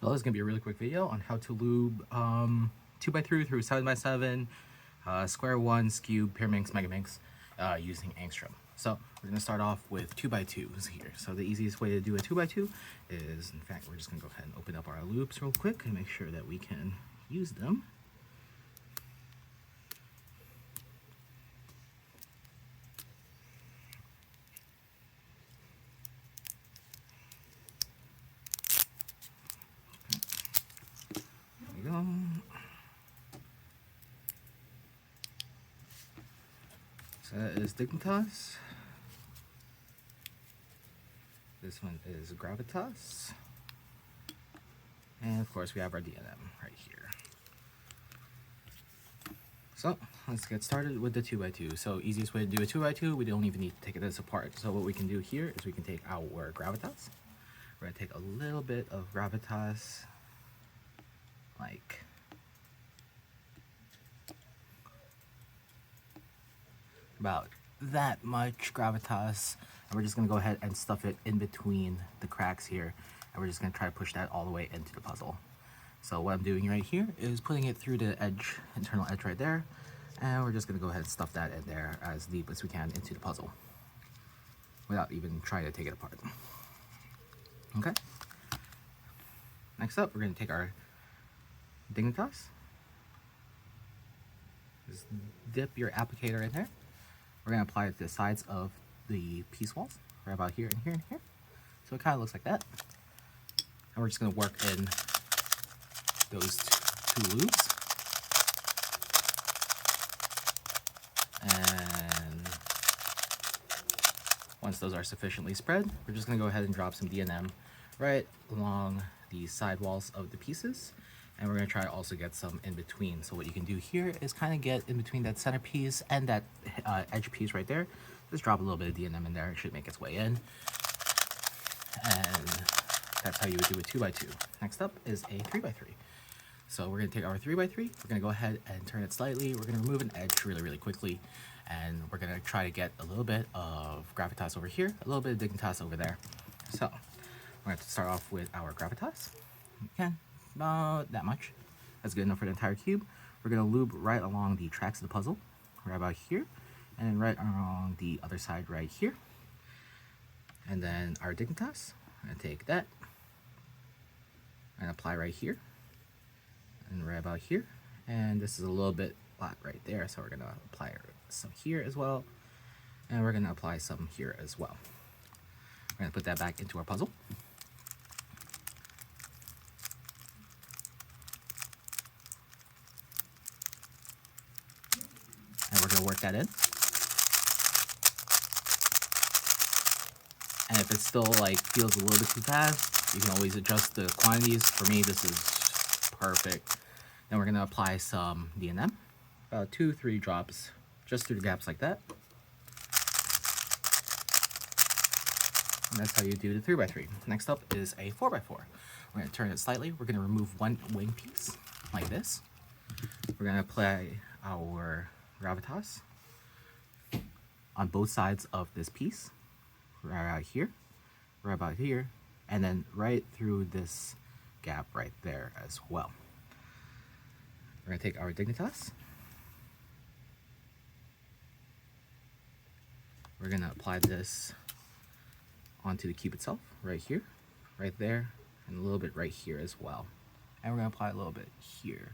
So this is going to be a really quick video on how to lube 2x3 through 7x7, square ones, cube, pyraminx, megaminx using Angstrom. So we're going to start off with 2x2s here. So the easiest way to do a 2x2 is, in fact, we're just going to go ahead and open up our loops real quick and make sure that we can use them. Go. So that is Dignitas. This one is Gravitas. And of course we have our DNM right here. So let's get started with the 2x2. So easiest way to do a 2x2, we don't even need to take this apart. So what we can do here is we can take our Gravitas. We're going to take a little bit of Gravitas, like about that much Gravitas, and we're just going to go ahead and stuff it in between the cracks here, and we're just going to try to push that all the way into the puzzle. So what I'm doing right here is putting it through the edge, internal edge right there, and we're just going to go ahead and stuff that in there as deep as we can into the puzzle without even trying to take it apart. Okay, next up we're going to take our Dignitas. Just dip your applicator in there. We're going to apply it to the sides of the piece walls, right about here and here and here. So it kind of looks like that. And we're just going to work in those two loops. And once those are sufficiently spread, we're just going to go ahead and drop some DNM right along the side walls of the pieces. And we're going to try to also get some in between. So what you can do here is kind of get in between that center piece and that edge piece right there. Just drop a little bit of DNM in there. It should make its way in. And that's how you would do a 2x2. Next up is a 3x3. So we're going to take our 3x3. We're going to go ahead and turn it slightly. We're going to remove an edge really quickly. And we're going to try to get a little bit of Gravitas over here, a little bit of Dignitas over there. So we're going to start off with our Gravitas. Okay. About that much. That's good enough for the entire cube. We're going to lube right along the tracks of the puzzle, right about here, and then right along the other side right here. And then our Dignitas, I'm going to take that and apply right here, and right about here. And this is a little bit flat right there, so we're going to apply some here as well, and we're going to apply some here as well. We're going to put that back into our puzzle. And we're going to work that in. And if it still like feels a little bit too fast, you can always adjust the quantities. For me, this is perfect. Then we're going to apply some DNM, about 2-3 drops, just through the gaps like that. And that's how you do the 3x3. Next up is a 4x4. We're going to turn it slightly. We're going to remove one wing piece, like this. We're going to apply our Gravitas on both sides of this piece, right out here, right about here, and then right through this gap right there as well. We're going to take our Dignitas. We're going to apply this onto the cube itself, right here, right there, and a little bit right here as well. And we're going to apply a little bit here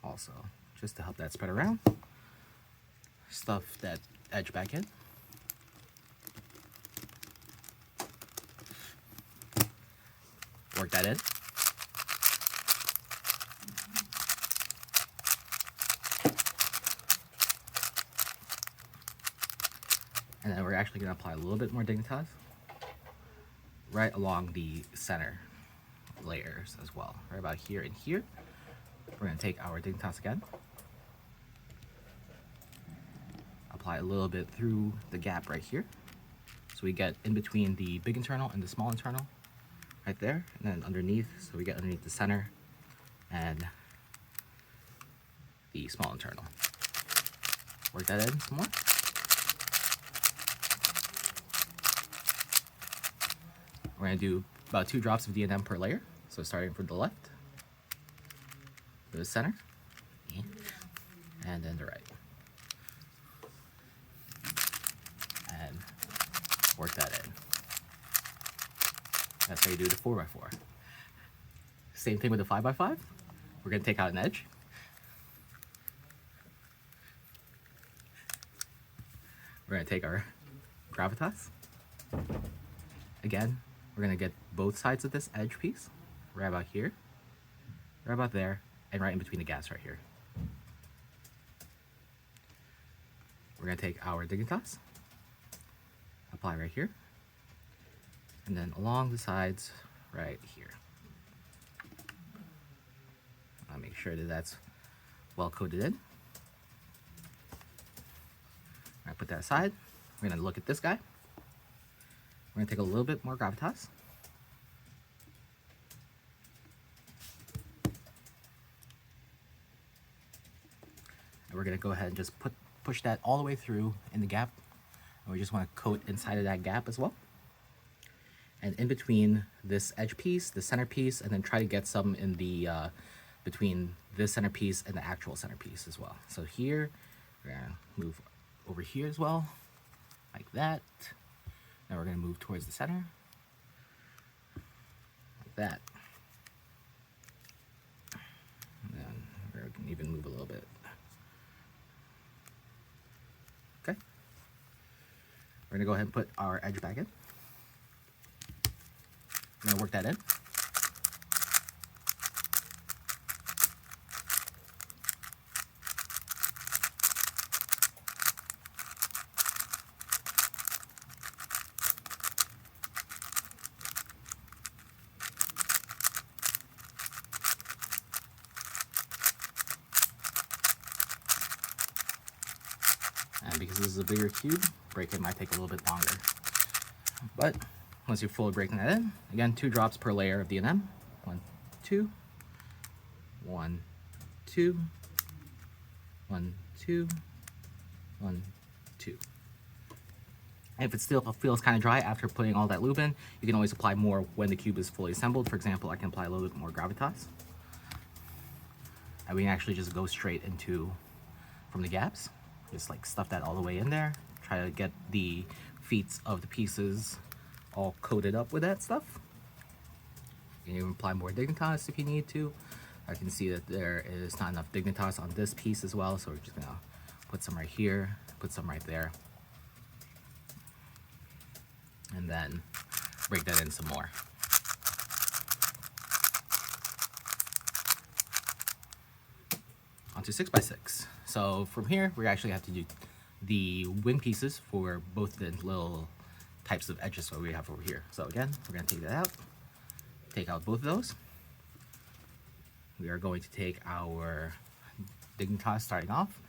also, just to help that spread around. Stuff that edge back in. Work that in. And then we're actually going to apply a little bit more Dignitas right along the center layers as well, right about here and here. We're going to take our Dignitas again, apply a little bit through the gap right here, so we get in between the big internal and the small internal right there, and then underneath, so we get underneath the center and the small internal. Work that in some more. We're going to do about 2 drops of DNM per layer. So starting from the left, to the center, and then the right. And work that in. That's how you do the 4x4. Same thing with the 5x5. We're going to take out an edge. We're going to take our gravitas. Again, we're going to get both sides of this edge piece, right about here, right about there, and right in between the gaps right here. We're going to take our dignitas, apply right here, and then along the sides right here. I'll make sure that that's well coated in. I put that aside. We're going to look at this guy. We're going to take a little bit more gravitas. And we're going to go ahead and just push that all the way through in the gap. And we just want to coat inside of that gap as well. And in between this edge piece, the center piece, and then try to get some in the between this centerpiece and the actual centerpiece as well. So here, we're going to move over here as well, like that. Now we're going to move towards the center, like that. And then we're going to even move a little bit. Okay. We're going to go ahead and put our edge back in. I'm going to work that in. And because this is a bigger cube, breaking might take a little bit longer. But once you're fully breaking that in, again, 2 drops per layer of D&M. 1, 2, 1, 2, 1, 2, 1, 2. If it still feels kind of dry after putting all that lube in, you can always apply more when the cube is fully assembled. For example, I can apply a little bit more gravitas. And we can actually just go straight into from the gaps. Just like stuff that all the way in there. Try to get the feet of the pieces all coated up with that stuff. You can even apply more dignitas if you need to. I can see that there is not enough dignitas on this piece as well, so we're just gonna put some right here, put some right there, and then break that in some more. Onto 6x6. So from here, we actually have to do the wing pieces for both the little types of edges that we have over here. So again, we're going to take that out, take out both of those. We are going to take our dignitas starting off.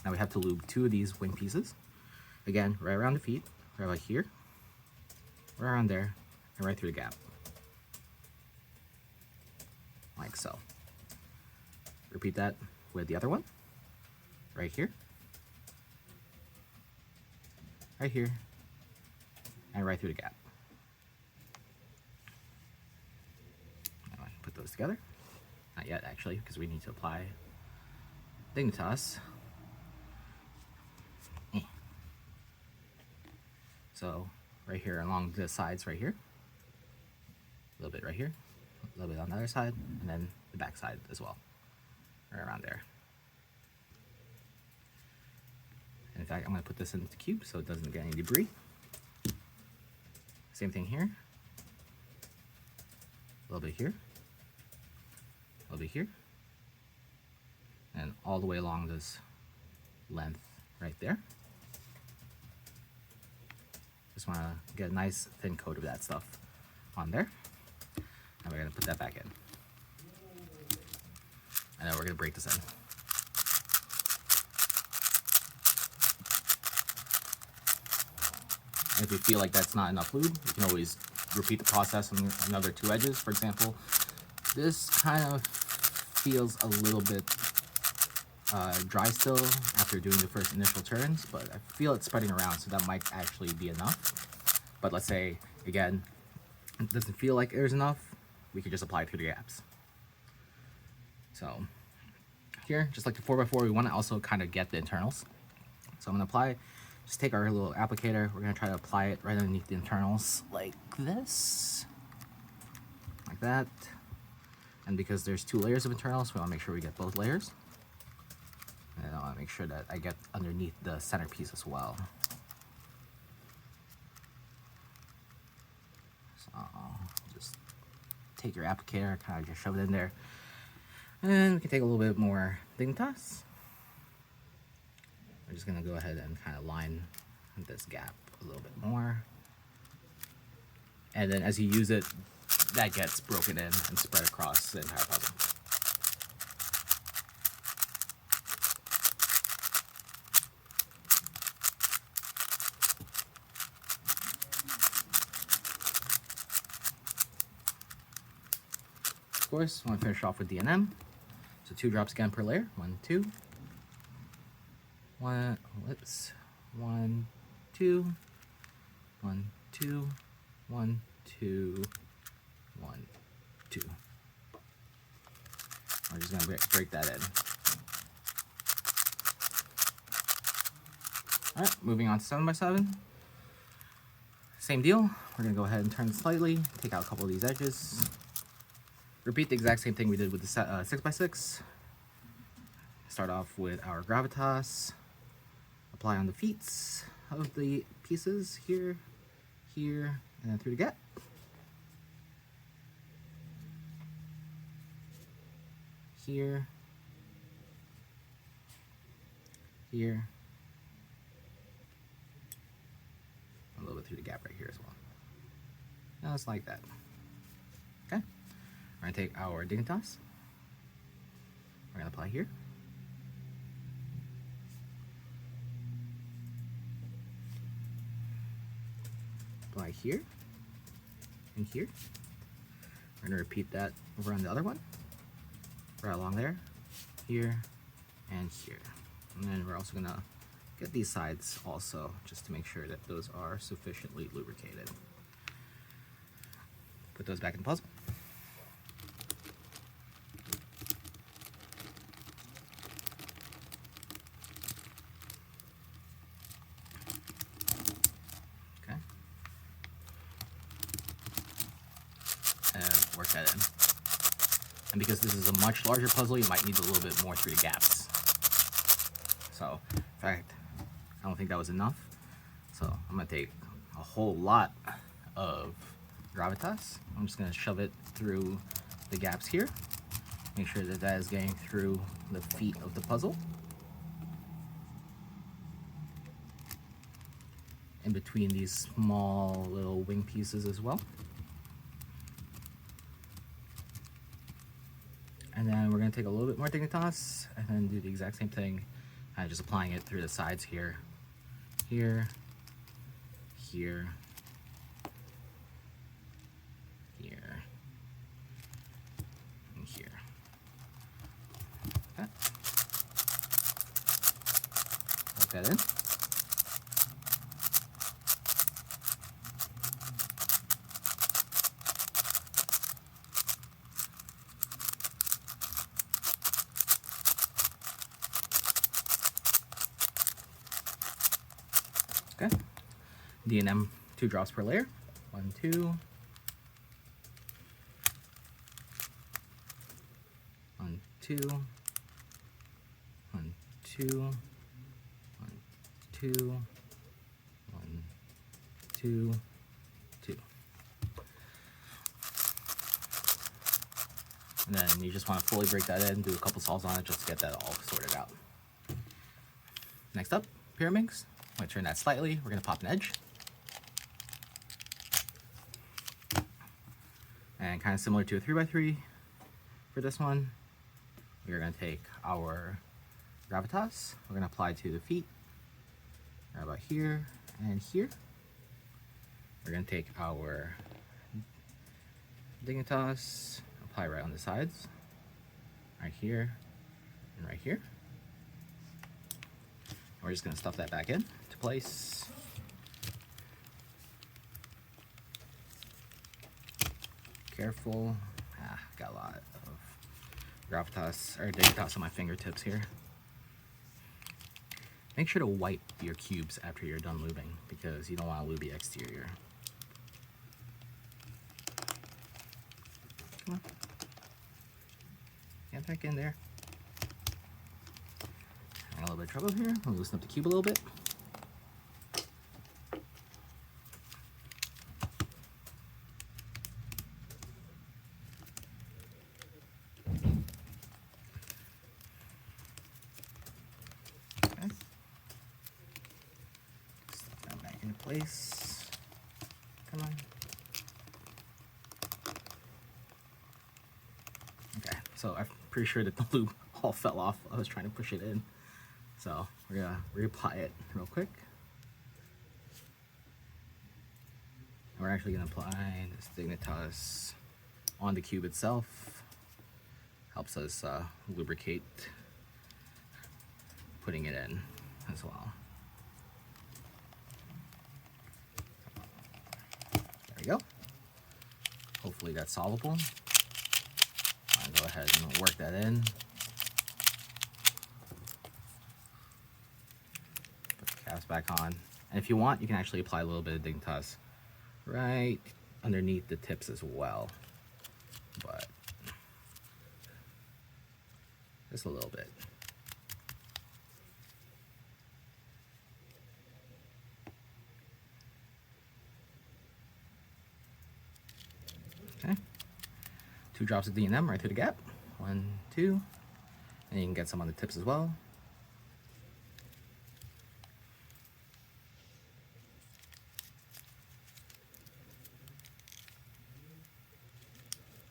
Now we have to lube 2 of these wing pieces. Again, right around the feet, right about here, right around there, and right through the gap. Like so. Repeat that with the other one. Right here, right here, and right through the gap. Now I put those together. Not yet, actually, because we need to apply dignitas. So right here along the sides right here, a little bit right here, a little bit on the other side, and then the back side as well, right around there. In fact, I'm going to put this into the cube so it doesn't get any debris. Same thing here. A little bit here. A little bit here. And all the way along this length right there. Just want to get a nice thin coat of that stuff on there. And we're going to put that back in. And then we're going to break this in. If you feel like that's not enough lube, you can always repeat the process on another 2 edges. For example, this kind of feels a little bit dry still after doing the first initial turns, but I feel it spreading around, so that might actually be enough. But let's say, again, it doesn't feel like there's enough, we could just apply it through the gaps. So here, just like the 4x4, we want to also kind of get the internals. So I'm going to apply, just take our little applicator, we're going to try to apply it right underneath the internals like this, like that. And because there's 2 layers of internals, we want to make sure we get both layers. And I want to make sure that I get underneath the centerpiece as well. So just take your applicator, kind of just shove it in there. And we can take a little bit more Dignitas. We're just going to go ahead and kind of line this gap a little bit more. And then as you use it, that gets broken in and spread across the entire puzzle. Of course, I want to finish off with DNM. So 2 drops again per layer. 1, 2. 1, 2. 1, 2. 1, 2. 1, 2. We're just going to break that in. Alright, moving on to 7x7. Same deal. We're going to go ahead and turn it slightly, take out a couple of these edges. Repeat the exact same thing we did with the 6x6. Start off with our gravitas. Apply on the feet of the pieces here, here, and then through the gap. Here, here, a little bit through the gap right here as well. Just like that. Okay, we're gonna take our Dignitas. We're gonna apply here. Apply here and here. We're gonna repeat that over on the other one. Right along there, here, and here. And then we're also gonna get these sides also, just to make sure that those are sufficiently lubricated. Put those back in the puzzle. Okay. And work that in. And because this is a much larger puzzle, you might need a little bit more through the gaps. So, in fact, I don't think that was enough. So I'm gonna take a whole lot of gravitas. I'm just gonna shove it through the gaps here. Make sure that that is getting through the feet of the puzzle. In between these small little wing pieces as well. And then we're going to take a little bit more Dignitas and then do the exact same thing, just applying it through the sides here, here, here, here, and here. Okay. Plug that in. Okay. DNM 2 drops per layer. 1, 2. 1, 2. 1, 2. 1, 2. 1, 2. 2. And then you just want to fully break that in, do a couple solves on it just to get that all sorted out. Next up, pyramids. I'm going to turn that slightly. We're going to pop an edge. And kind of similar to a 3x3 for this one, we're going to take our gravitas. We're going to apply to the feet, right about here and here. We're going to take our Dignitas, apply right on the sides, right here and right here. And we're just going to stuff that back in to place. Careful, gravitas or Dignitas on my fingertips here. Make sure to wipe your cubes after you're done lubing because you don't want to lube the exterior. Come on. Get back in there. Having a little bit of trouble here. I'll loosen up the cube a little bit. Stuff that back into place. Come on. Okay, so I'm pretty sure that the lube all fell off. I was trying to push it in. So we're gonna reapply it real quick. And we're actually gonna apply this Dignitas on the cube itself. Helps us lubricate putting it in as well. There we go. Hopefully that's solvable. I'll go ahead and work that in. Put the caps back on. And if you want, you can actually apply a little bit of Dignitas right underneath the tips as well. But just a little bit. Okay. 2 drops of D&M right through the gap. 1, 2. And you can get some on the tips as well.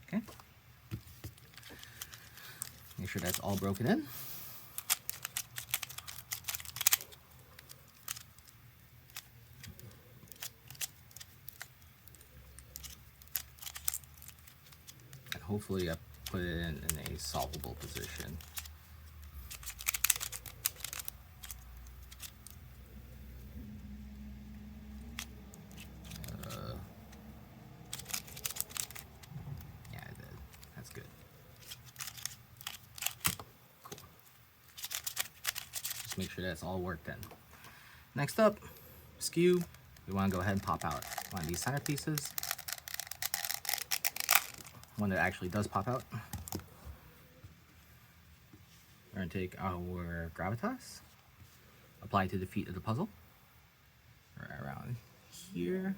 Okay. Make sure that's all broken in. And hopefully I put it in a solvable position. Yeah, I did. That's good. Cool. Just make sure that's all worked in. Next up, skew. We want to go ahead and pop out one of these centerpieces. One that actually does pop out. We're going to take our gravitas, apply it to the feet of the puzzle, right around here,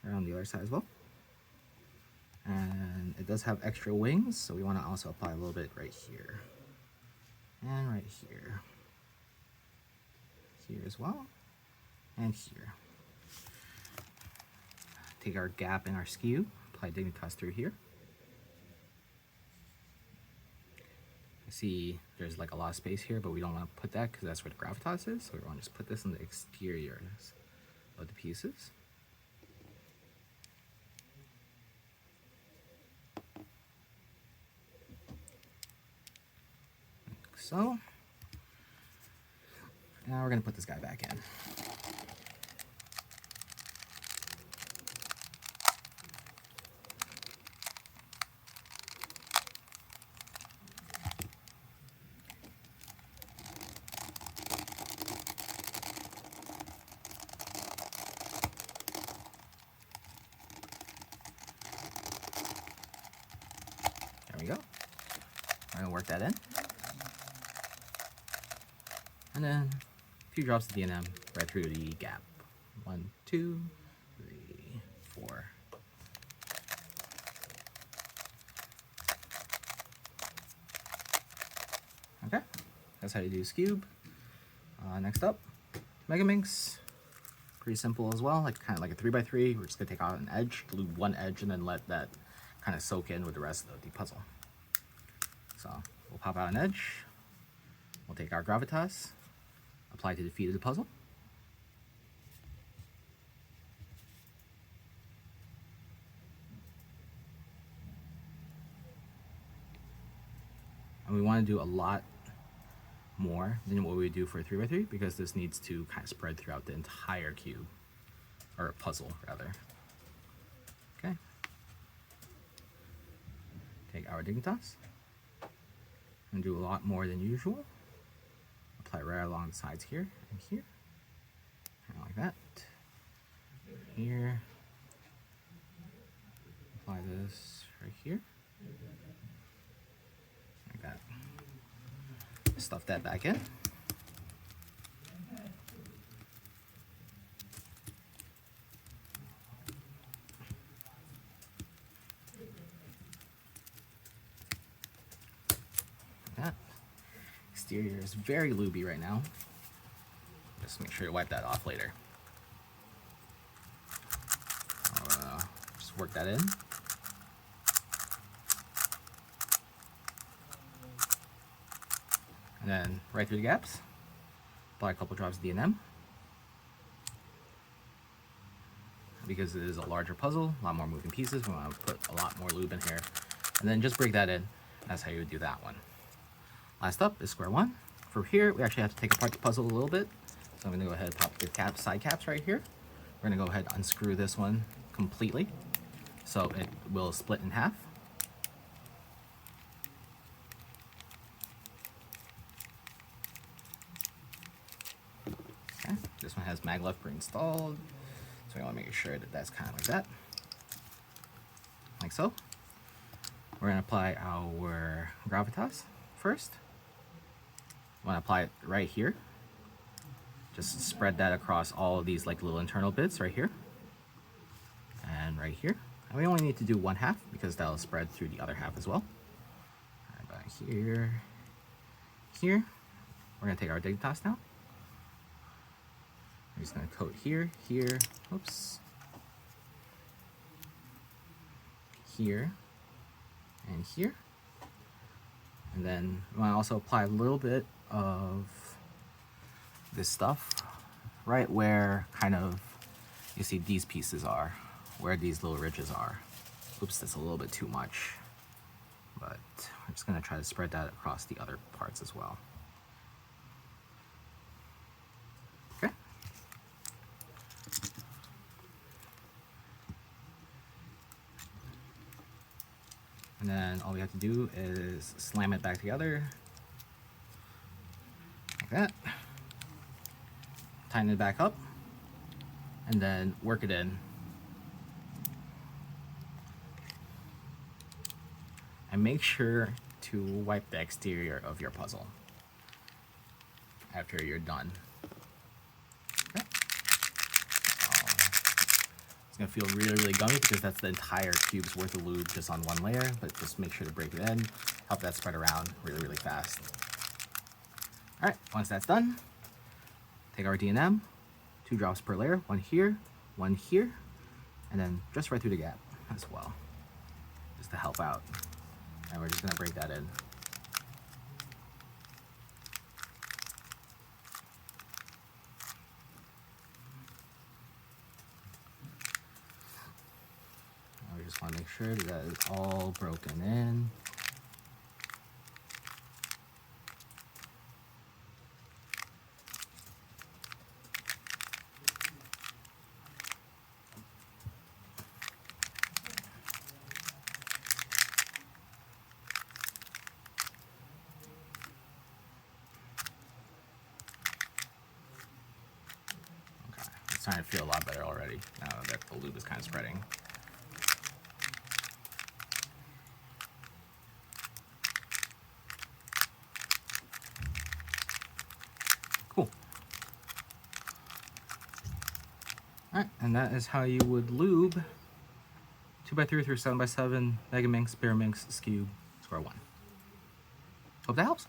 around the other side as well. And it does have extra wings, so we want to also apply a little bit right here, and right here, here as well, and here. Take our gap in our skew, apply Dignitas through here. See there's like a lot of space here, but we don't want to put that because that's where the gravitas is. So we want to just put this in the exteriors of the pieces. Like so. Now we're going to put this guy back in. There we go. We're going to work that in. And then a few drops of D&M right through the gap. 1, 2, 3, 4. Okay, that's how you do Scube. Next up, Megaminx. Pretty simple as well, like kind of like a 3x3. We're just gonna take out an edge, lube one edge, and then let that kind of soak in with the rest of the puzzle. So we'll pop out an edge. We'll take our gravitas, apply to the feet of the puzzle. And we want to do a lot more than what we do for a 3x3 because this needs to kind of spread throughout the entire cube, or puzzle rather. Okay. our Dignitas and do a lot more than usual. Apply right along the sides here and here, kind of like that. Here, apply this right here, like that. Stuff that back in. That exterior is very lubey right now. Just make sure you wipe that off later. I'll just work that in. And then right through the gaps, apply a couple drops of D&M. Because it is a larger puzzle, a lot more moving pieces, we want to put a lot more lube in here. And then just break that in. That's how you would do that one. Last up is square one. For here, we actually have to take apart the puzzle a little bit. So I'm going to go ahead and pop the side caps right here. We're going to go ahead and unscrew this one completely, so it will split in half. Okay, this one has maglev pre-installed, so we want to make sure that that's kind of like that, like so. We're going to apply our gravitas first. We want to apply it right here. Just spread that across all of these like little internal bits right here and right here. And we only need to do one half because that'll spread through the other half as well. Right back here, here. We're gonna take our Dignitas now. We're just gonna coat here, here, oops, here, and here. And then we want to also apply a little bit of this stuff right where kind of you see these pieces are, where these little ridges are. Oops, that's a little bit too much, but I'm just going to try to spread that across the other parts as well. Okay. And then all we have to do is slam it back together like that. Tighten it back up, and then work it in. And make sure to wipe the exterior of your puzzle after you're done. Okay. It's gonna feel really, really gummy because that's the entire cube's worth of lube just on one layer, but just make sure to break it in, help that spread around really, really fast. All right, once that's done, take our D&M, 2 drops per layer, one here, and then just right through the gap as well, just to help out. And we're just gonna break that in. And we just wanna make sure that it's all broken in. It's starting to feel a lot better already now that the lube is kind of spreading. Cool. Alright, and that is how you would lube 2x3 through 7x7 Mega Minx, Bear Minx, Skew, Square 1. Hope that helps.